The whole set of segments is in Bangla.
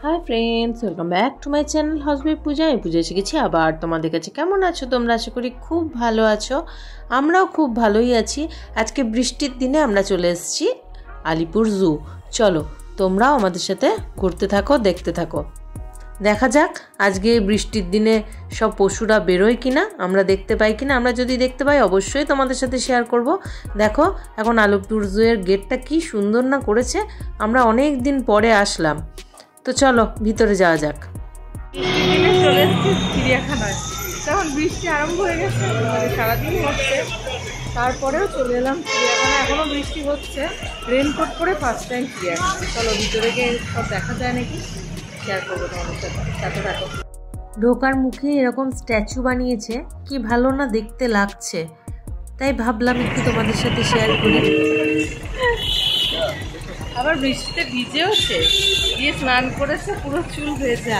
High friends, welcome back to my channel housewife Pooja. আমি পূজা এসে গেছি আবার তোমাদের কাছে। কেমন আছো তোমরা? আশা করি খুব ভালো আছো। আমরাও খুব ভালোই আছি। আজকে বৃষ্টির দিনে আমরা চলে এসেছি আলিপুর জু। চলো তোমরাও আমাদের সাথে ঘুরতে থাকো, দেখতে থাকো। দেখা যাক আজকে বৃষ্টির দিনে সব পশুরা বেরোয় কিনা, আমরা দেখতে পাই কিনা। আমরা যদি দেখতে পাই অবশ্যই তোমাদের সাথে শেয়ার করব। দেখো এখন আলিপুর জু এর গেটটা কি সুন্দর না করেছে। আমরা অনেক দিন পরে আসলাম, তো চলো ভিতরে যাওয়া যাক। চলে এসেছি চিড়িয়াখানায়। তখন বৃষ্টি আরম্ভ হয়ে গেছে, সারাদিন হচ্ছে, তারপরেও চলে এলাম চিড়িয়াখানা। এখনো বৃষ্টি হচ্ছে, রেনকোট পরে ফার্স্ট টাইম চিড়িয়াখানা। চলো ভিতরে গিয়ে সব দেখা যায় নাকি শেয়ার করবো তোমাদের সাথে থাকো। ঢোকার মুখে এরকম স্ট্যাচু বানিয়েছে, কি ভালো না দেখতে লাগছে, তাই ভাবলাম একটু তোমাদের সাথে শেয়ার করি। আবার বৃষ্টিতে ভিজেওছে, গিয়ে স্নান করেছে, পুরো চুল ভেজা,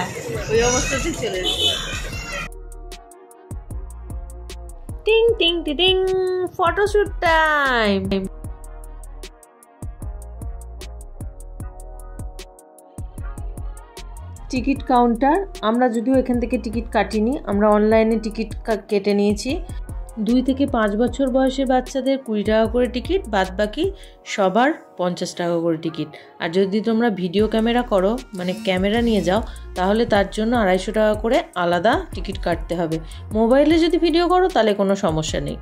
ওই অবস্থাতে চলে এসেছে। টিং টিং টিং, ফটোশুট টাইম। Ticket counter. আমরা যদিও এখান থেকে টিকিট কাটিনি, আমরা অনলাইনে টিকিট কেটে নিয়েছি। 2 থেকে 5 বছর বয়সের বাচ্চাদের 20 টাকা করে টিকিট, বাদ বাকি সবার 50 টাকা করে টিকিট। আর যদি তোমরা ভিডিও ক্যামেরা করো, মানে ক্যামেরা নিয়ে যাও, তাহলে তার জন্য 250 টাকা করে আলাদা টিকিট কাটতে হবে। মোবাইলে যদি ভিডিও করো তাহলে কোনো সমস্যা নেই।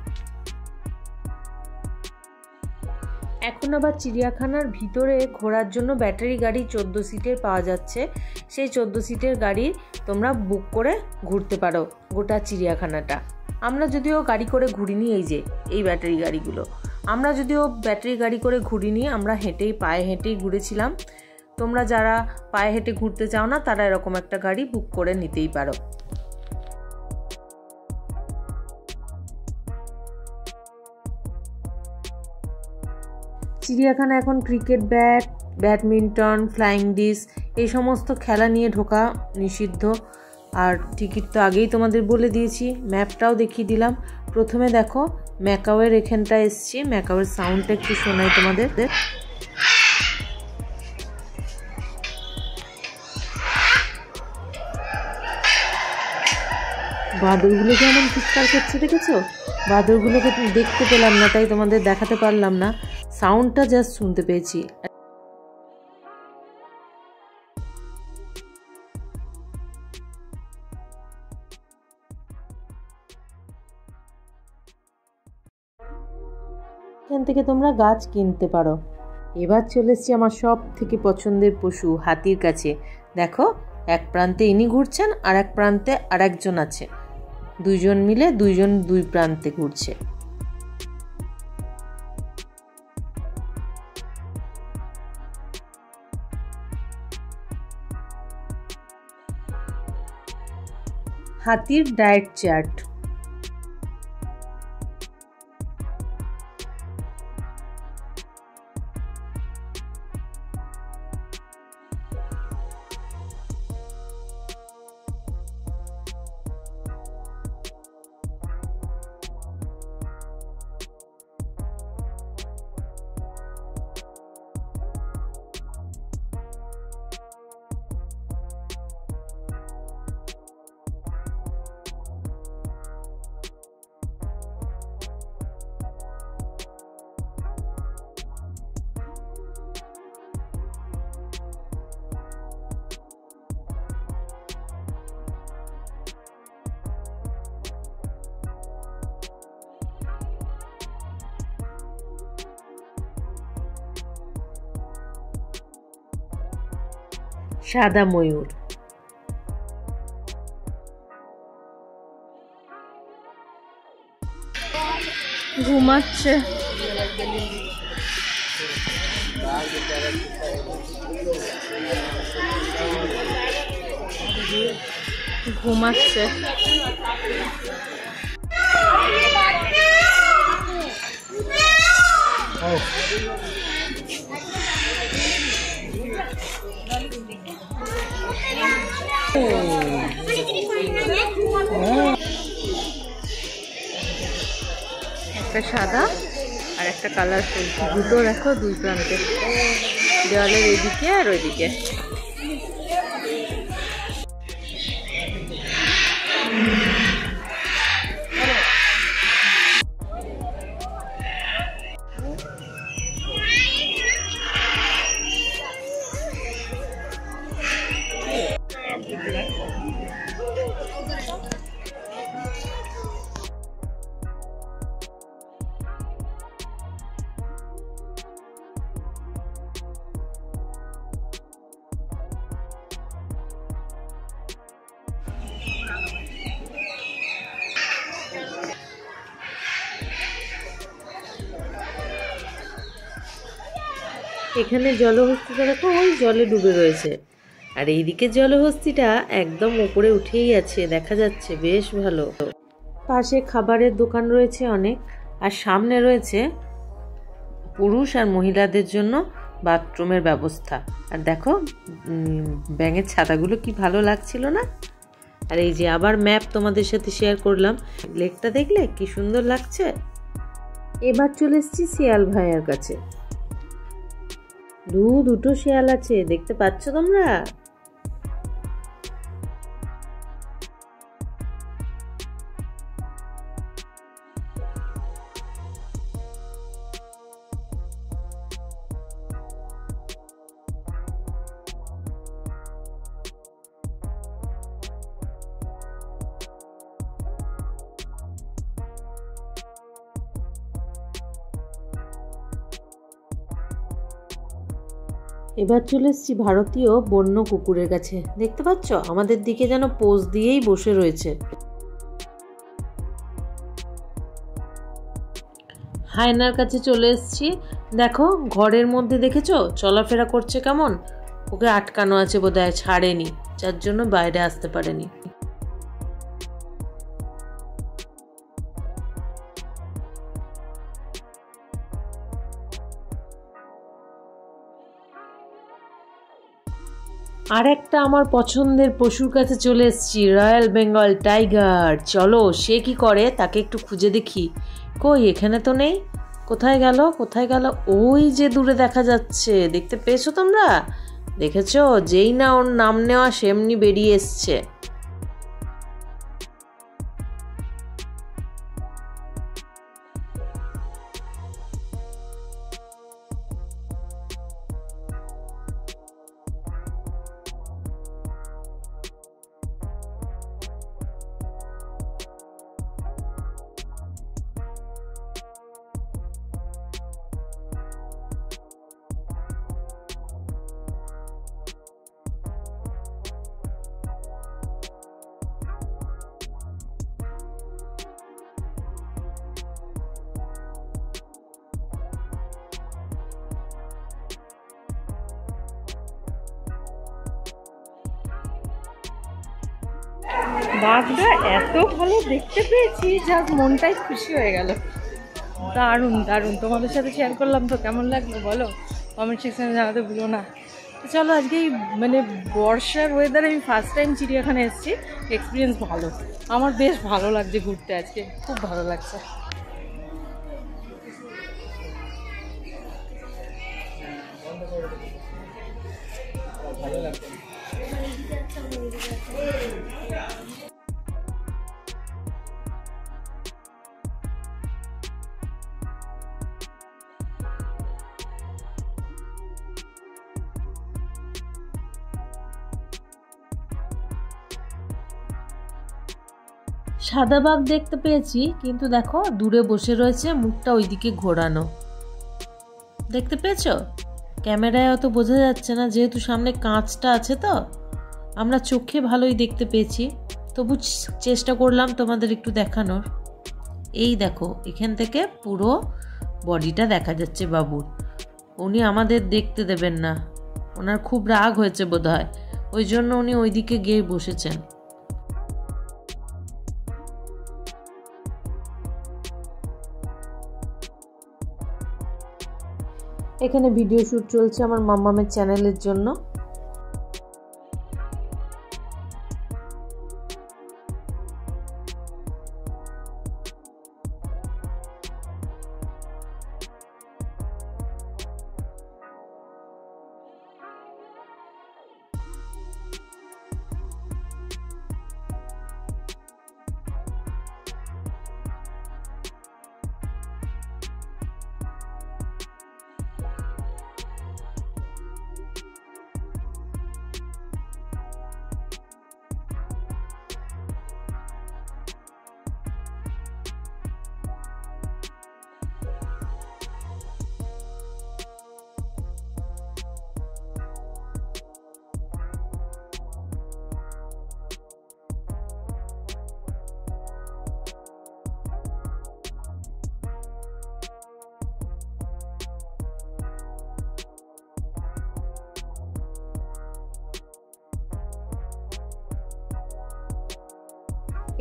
এখন আবার চিড়িয়াখানার ভিতরে ঘোরার জন্য ব্যাটারি গাড়ি 14 সিটের পাওয়া যাচ্ছে। সেই 14 সিটের গাড়ি তোমরা বুক করে ঘুরতে পারো গোটা চিড়িয়াখানাটা। আমরা যদিও গাড়ি করে ঘুরিনি, এই ব্যাটারি গাড়িগুলো আমরা যদিও ব্যাটারি গাড়ি করে ঘুরিনি, আমরা পায়ে হেঁটেই ঘুরেছিলাম। তোমরা যারা পায়ে হেঁটে ঘুরতে চাও না, তারা এরকম একটা গাড়ি বুক করে নিতেই পারো। চিড়িয়াখানা এখন cricket bat, badminton, flying dish এই সমস্ত খেলা নিয়ে ঢোকা নিষিদ্ধ। আর টিকিট তো আগেই তোমাদের বলে দিয়েছি, ম্যাপটাও দেখিয়ে দিলাম। প্রথমে দেখো ম্যাকাওয়ের এখানটা এসছি, ম্যাকাওয়ের সাউন্ডটা একটু শোনাই তোমাদের। বাদরগুলো যেমন চিৎকার করছে দেখেছো? বাদরগুলোকে দেখতে পেলাম না, তাই তোমাদের দেখাতে পারলাম না, সাউন্ডটা জাস্ট শুনতে পেয়েছি। এখান থেকে তোমরা গাছ কিনতে পারো। এবার চলে এসেছি আমার সব থেকে পছন্দের পশু হাতির কাছে। দেখো এক প্রান্তে ইনি ঘুরছেন, আর এক প্রান্তে আর একজন আছে, দুইজন মিলে দুই প্রান্তে ঘুরছে। হাতির ডায়েট চার্ট। সাদা ময়ূর। ঘুমাচ্ছে। ঘুমাচ্ছে। একটা সাদা আর একটা কালারফুল, দুটো দেখো দুই প্রান্তে, দেওয়ালের এদিকে আর ওইদিকে। এখানে জলহস্তিটা দেখো ওই জলে ডুবে রয়েছে, আর এইদিকে জলহস্তিটা একদম উপরে উঠেই আছে, দেখা যাচ্ছে বেশ ভালো। পাশে খাবারের দোকান রয়েছে অনেক, আর সামনে রয়েছে পুরুষ আর মহিলাদের জন্য বাথরুমের ব্যবস্থা। আর দেখো ব্যাঙের ছাতাগুলো কি ভালো লাগছিল না। আর এই যে আবার ম্যাপ তোমাদের সাথে শেয়ার করলাম, লেকটা দেখলে কি সুন্দর লাগছে। এবার চলে এসেছি শিয়াল ভাইয়ার কাছে। দুটো শিয়াল আছে, দেখতে পাচ্ছ তোমরা? এবার চলে এসেছি ভারতীয় বন্য কুকুরের কাছে। দেখতে পাচ্ছ আমাদের দিকে যেন পোজ দিয়েই বসে রয়েছে। হায়নার কাছে চলে এসেছি। দেখো ঘরের মধ্যে দেখেছো চলাফেরা করছে কেমন, ওকে আটকানো আছে বোধহয়, ছাড়েনি, যার জন্য বাইরে আসতে পারেনি। আর একটা আমার পছন্দের পশুর কাছে চলে এসেছি, রয়্যাল বেঙ্গল টাইগার। চলো সে কি করে তাকে একটু খুঁজে দেখি। কই, এখানে তো নেই, কোথায় গেল কোথায় গেল? ওই যে দূরে দেখা যাচ্ছে, দেখতে পেয়েছো তোমরা? দেখেছো, যেই না ওর নাম নেওয়া সেমনি বেরিয়ে এসছে। বাঘটা এত ভালো দেখতে পেয়েছি, জাস্ট মনটাই খুশি হয়ে গেল। দারুণ দারুণ, তোমাদের সাথে শেয়ার করলাম তো, কেমন লাগলো বলো, কমেন্ট সেকশনে জানাতে ভুলো না। চলো আজকে এই মানে বর্ষার ওয়েদারে আমি ফার্স্ট টাইম চিড়িয়াখানায় এসেছি, এক্সপিরিয়েন্স ভালো, আমার বেশ ভালো লাগছে ঘুরতে, আজকে খুব ভালো লাগছে। সাদা বাঘ দেখতে পেয়েছি, কিন্তু দেখো দূরে বসে রয়েছে, মুখটা ওইদিকে ঘোরানো। দেখতে পেয়েছো? ক্যামেরায় অত বোঝা যাচ্ছে না, যেহেতু সামনে কাঁচটা আছে তো। আমরা চোখে ভালোই দেখতে পেয়েছি, তবু চেষ্টা করলাম তোমাদের একটু দেখানোর। এই দেখো এখান থেকে পুরো বডিটা দেখা যাচ্ছে বাবুর। উনি আমাদের দেখতে দেবেন না, ওনার খুব রাগ হয়েছে বোধহয়, ওই জন্য উনি ওইদিকে গিয়ে বসেছেন। এখানে ভিডিও শুট চলছে আমার মাম্মামের চ্যানেলের জন্য।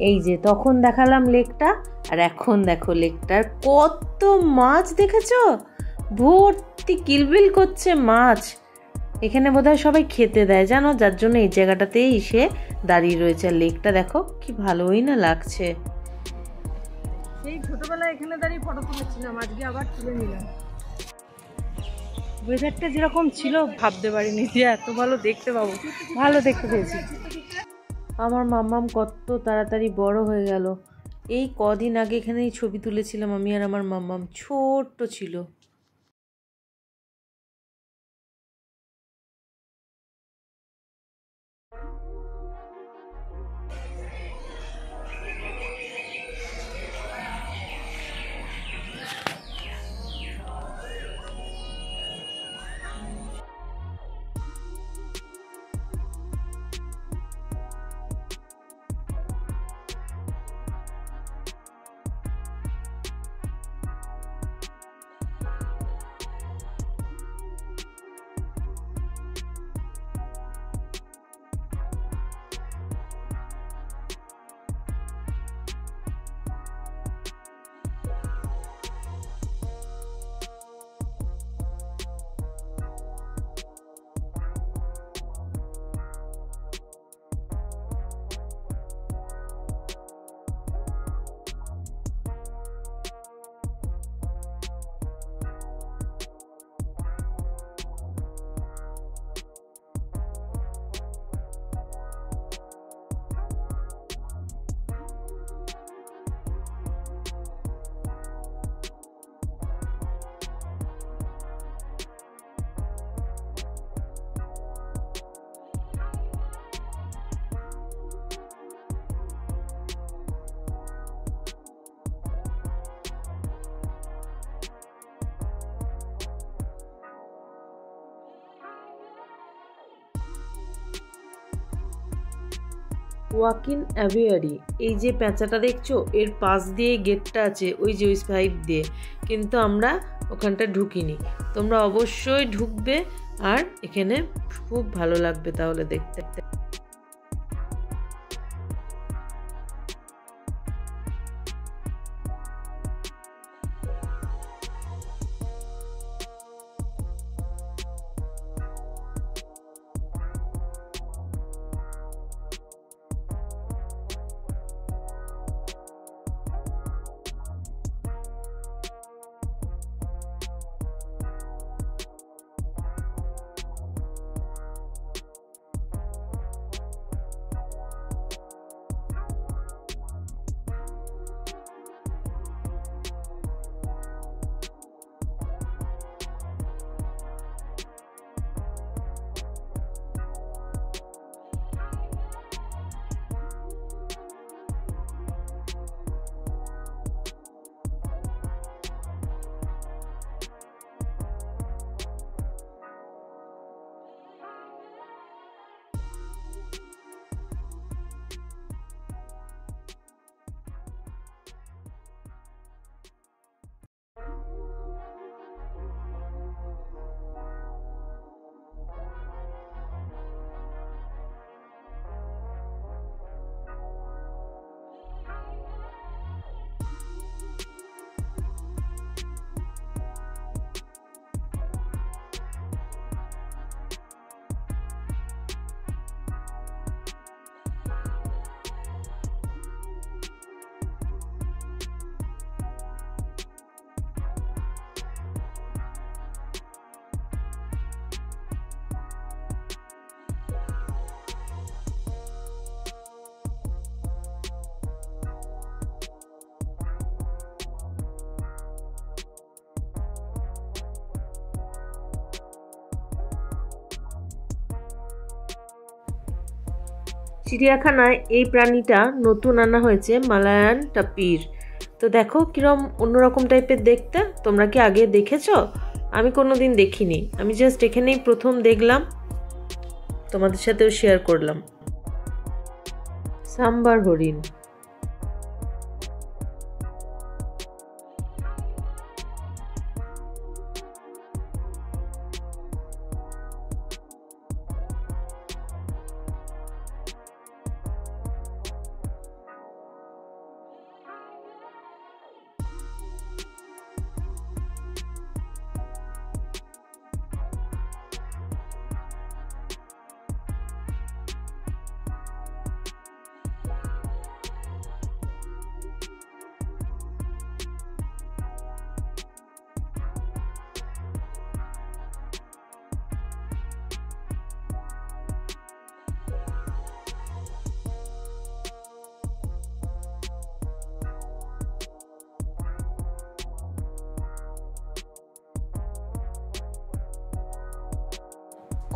এই যে তখন দেখালাম লেকটা, আর এখন দেখো লেকটার কত মাছ দেখেছো, ভর্তি কিলবিল করছে মাছ। এখানে বোধহয় সবাই খেতে দেয় জানো, যার জন্য এই জায়গাটাতেই এসে দাঁড়িয়ে রয়েছে। আর লেকটা দেখো কি ভালোই না লাগছে। সেই ছোটবেলায় এখানে দাঁড়িয়ে ফটো তুলেছিলাম, আজকে আবার তুলে নিলাম। ওয়েদারটা যেরকম ছিল ভাবতে পারিনি যে এত ভালো দেখতে পাবো, ভালো দেখতে পেয়েছি। আমার মাম্মাম কত তাড়াতাড়ি বড় হয়ে গেল। এই কদিন আগে এখানেই ছবি তুলেছিলাম আমি আর আমার মাম্মাম, ছোট্ট ছিল। ওয়াকিন অ্যাভিয়ারি, এই যে প্যাঁচাটা দেখছো এর পাশ দিয়ে গেটটা আছে, ওই যে ওই সাইড দিয়ে, কিন্তু আমরা ওখানটা ঢুকিনি। তোমরা অবশ্যই ঢুকবে, আর এখানে খুব ভালো লাগবে তাহলে দেখতে। চিড়িয়াখানায় এই প্রাণীটা নতুন আনা হয়েছে, মালায়ান টাপির। তো দেখো কিরম অন্যরকম টাইপের দেখতে। তোমরা কি আগে দেখেছো? আমি কোনোদিন দেখিনি, আমি জাস্ট এখানেই প্রথম দেখলাম, তোমাদের সাথেও শেয়ার করলাম। সাম্বার হরিণ,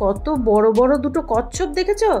কত বড় বড় দুটো কচ্ছপ দেখেছো?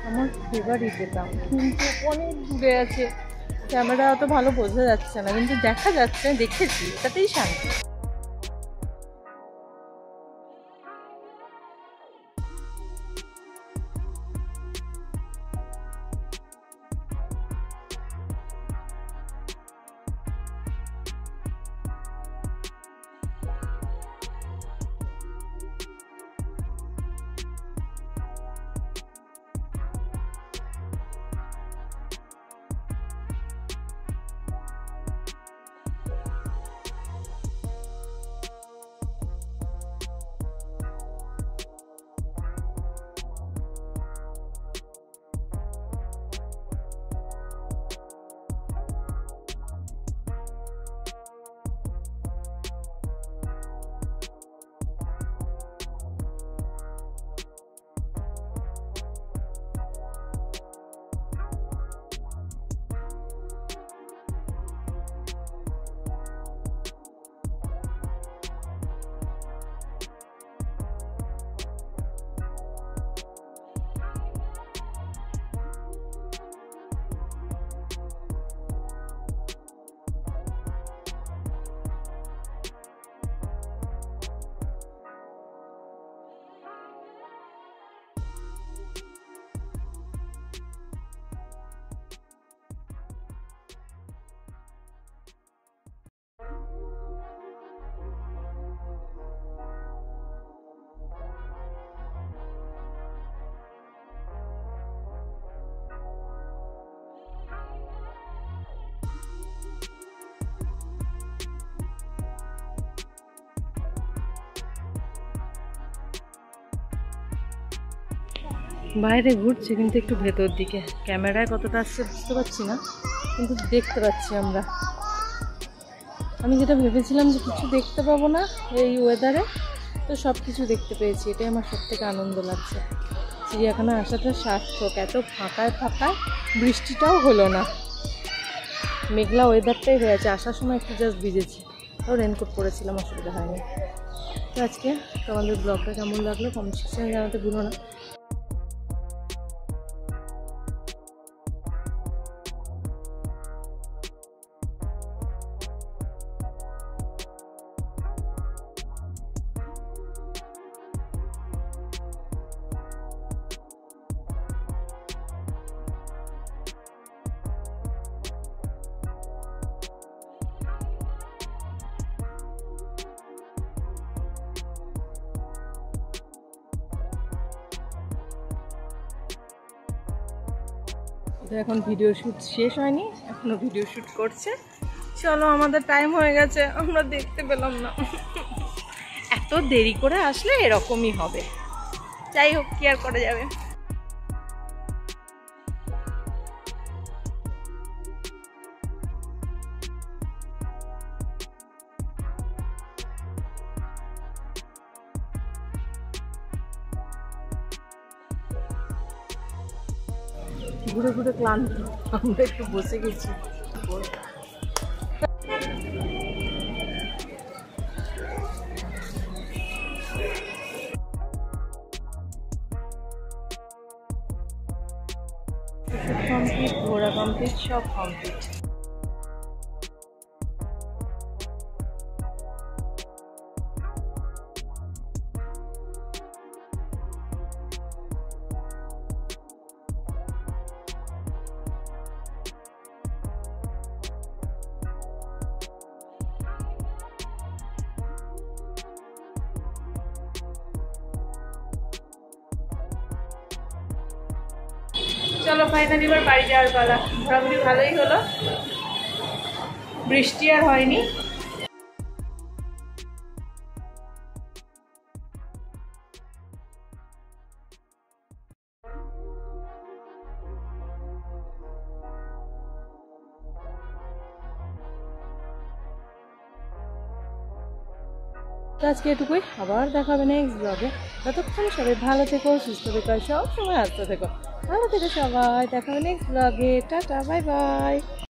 আমার ফেভারিট এটা, কিন্তু অনেক দূরে আছে, ক্যামেরা অত ভালো বোঝা যাচ্ছে না, কিন্তু দেখা যাচ্ছে, দেখেছি, এটাতেই শান্তি। বাইরে ঘুরছে, কিন্তু একটু ভেতর দিকে, ক্যামেরায় কতটা আসছে বুঝতে পারছি না, কিন্তু দেখতে পাচ্ছি আমরা। আমি যেটা ভেবেছিলাম যে কিছু দেখতে পাবো না এই ওয়েদারে, তো সব কিছু দেখতে পেয়েছি, এটাই আমার সব থেকে আনন্দ লাগছে। চিড়িয়াখানা আসাটা সার্থক, এত ফাঁকায় ফাঁকায়, বৃষ্টিটাও হলো না, মেঘলা ওয়েদারটাই হয়ে আছে। আসার সময় একটু জাস্ট ভিজেছি, তাও রেনকোট পরেছিলাম, অসুবিধা হয়নি। তো আজকে তোমাদের ব্লগটা কেমন লাগলো কমেন্ট সেকশনে জানাতে ভুলো না। তো এখন ভিডিও শ্যুট শেষ হয়নি, এখনো ভিডিও শ্যুট করছে। চলো, আমাদের টাইম হয়ে গেছে, আমরা দেখতে পেলাম না। এত দেরি করে আসলে এরকমই হবে, যাই হোক কি আর করা যাবে। ঘুরে ঘুরে ক্লান্ত, আমরা একটু বসে গেছি। কমপ্লিট, ঘোরা কমপ্লিট, সব কমপ্লিট। চলো ফাইনালি এবার বাড়ি যাওয়ার পালা। ঘোরাঘুরি ভালোই হলো, বৃষ্টি আর হয়নি। তো আজকে এটুকুই, আবার দেখা হবে নেক্সট ব্লগে। ততক্ষণ সবাই ভালো থেকো, সুস্থ থেকো, সব সময় আসতে থেকো। ভালো থেকো সবাই, দেখা হবে নেক্সট ব্লগে। Tata, bye bye.